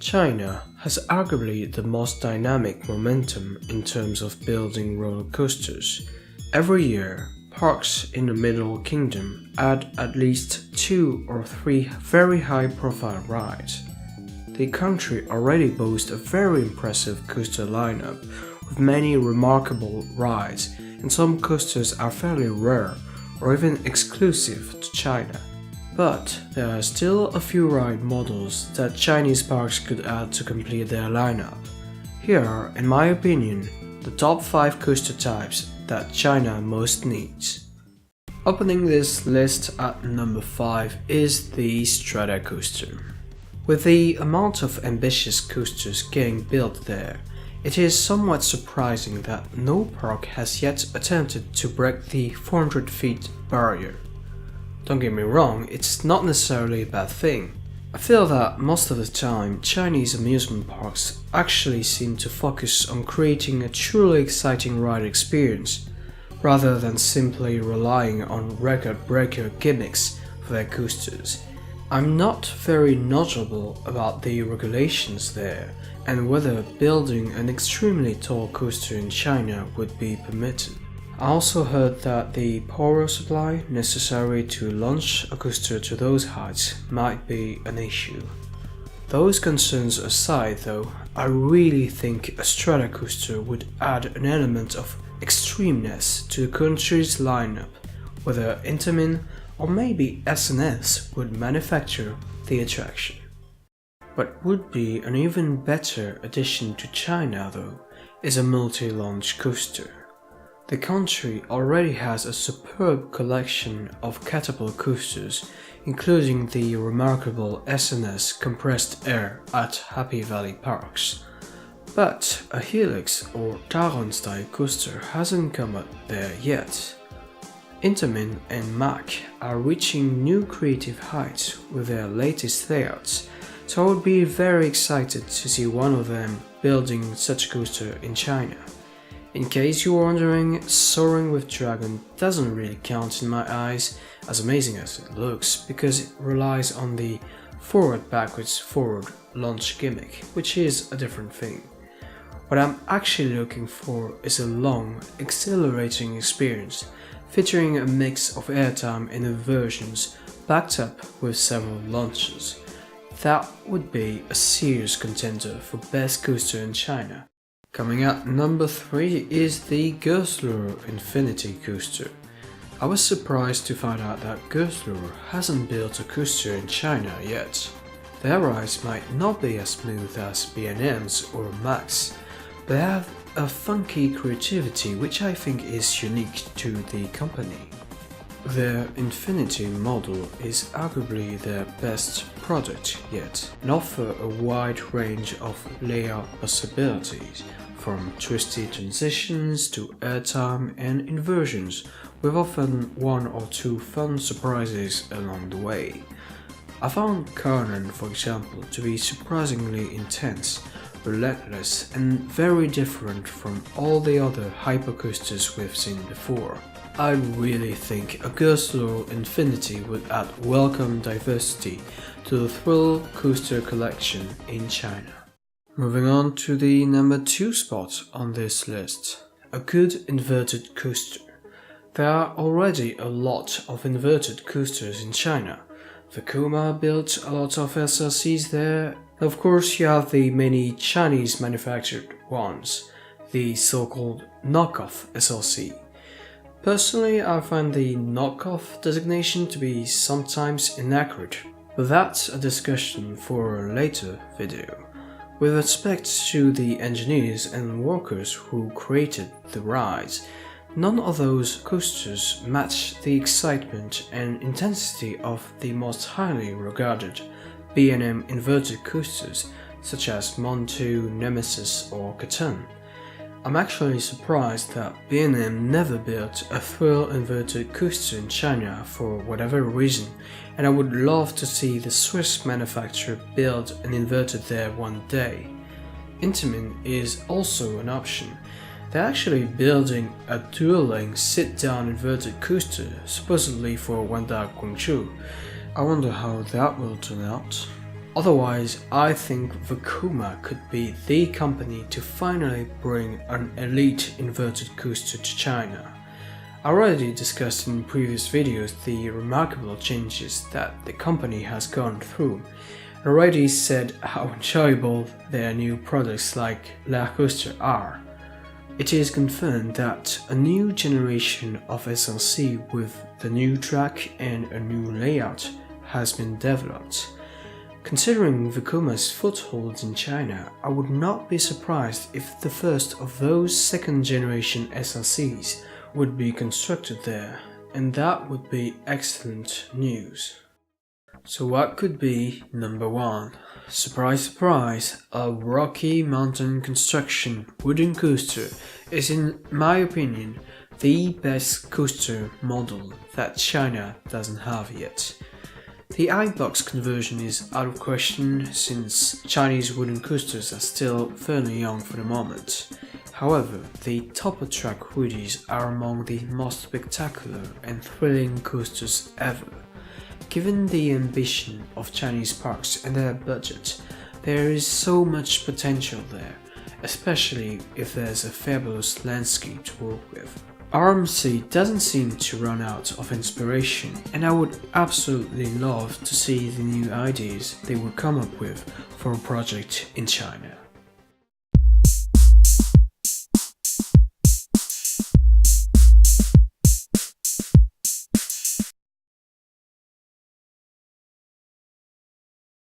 China has arguably the most dynamic momentum in terms of building roller coasters. Every year, parks in the Middle Kingdom add at least 2 or 3 very high-profile rides. The country already boasts a very impressive coaster lineup with many remarkable rides, and some coasters are fairly rare or even exclusive to China. But there are still a few ride models that Chinese parks could add to complete their lineup. Here are, in my opinion, the top 5 coaster types that China most needs. Opening this list at number 5 is the Strata coaster. With the amount of ambitious coasters getting built there, it is somewhat surprising that no park has yet attempted to break the 400 feet barrier. Don't get me wrong, it's not necessarily a bad thing. I feel that most of the time, Chinese amusement parks actually seem to focus on creating a truly exciting ride experience, rather than simply relying on record-breaker gimmicks for their coasters. I'm not very knowledgeable about the regulations there, and whether building an extremely tall coaster in China would be permitted. I also heard that the power supply necessary to launch a coaster to those heights might be an issue. Those concerns aside though, I really think a Strata coaster would add an element of extremeness to the country's lineup, whether Intamin or maybe S&S would manufacture the attraction. What would be an even better addition to China though, is a multi-launch coaster. The country already has a superb collection of catapult coasters, including the remarkable S&S compressed air at Happy Valley Parks. But a Helix or Taron style coaster hasn't come up there yet. Intamin and Mack are reaching new creative heights with their latest layouts, so I would be very excited to see one of them building such a coaster in China. In case you're wondering, Soaring with Dragon doesn't really count in my eyes, as amazing as it looks, because it relies on the forward-backwards-forward launch gimmick, which is a different thing. What I'm actually looking for is a long, exhilarating experience, featuring a mix of airtime and inversions backed up with several launches. That would be a serious contender for Best Coaster in China. Coming at number 3 is the Gerstlauer Infinity Coaster. I was surprised to find out that Gerstlauer hasn't built a coaster in China yet. Their rides might not be as smooth as B&M's or Mack's, but they have a funky creativity which I think is unique to the company. Their Infinity model is arguably their best product yet, and offer a wide range of layout possibilities, from twisty transitions to airtime and inversions, with often 1 or 2 fun surprises along the way. I found Conan, for example, to be surprisingly intense, relentless, and very different from all the other hypercoasters we've seen before. I really think a Gerstlauer Infinity would add welcome diversity to the thrill coaster collection in China. Moving on to the number 2 spot on this list, a good inverted coaster. There are already a lot of inverted coasters in China. Vekoma built a lot of SLCs there. Of course, you have the many Chinese manufactured ones, the so-called knockoff SLC. Personally, I find the knockoff designation to be sometimes inaccurate, but that's a discussion for a later video. With respect to the engineers and workers who created the rides, none of those coasters match the excitement and intensity of the most highly regarded B&M inverted coasters such as Montu, Nemesis or Catan. I'm actually surprised that B&M never built a thrill inverted coaster in China for whatever reason, and I would love to see the Swiss manufacturer build an inverted there one day. Intamin is also an option. They're actually building a dueling sit-down inverted coaster, supposedly for Wanda Guangzhou. I wonder how that will turn out. Otherwise, I think Vekoma could be the company to finally bring an elite inverted coaster to China. I already discussed in previous videos the remarkable changes that the company has gone through, and already said how enjoyable their new products like La Coaster are. It is confirmed that a new generation of SLC with the new track and a new layout has been developed. Considering Vekoma's foothold in China, I would not be surprised if the first of those second-generation SLCs would be constructed there, and that would be excellent news. So what could be number 1? Surprise surprise, a Rocky Mountain Construction wooden coaster is in my opinion the best coaster model that China doesn't have yet. The iBox conversion is out of question since Chinese wooden coasters are still fairly young for the moment. However, the Topper Track hoodies are among the most spectacular and thrilling coasters ever. Given the ambition of Chinese parks and their budget, there is so much potential there, especially if there's a fabulous landscape to work with. RMC doesn't seem to run out of inspiration, and I would absolutely love to see the new ideas they would come up with for a project in China.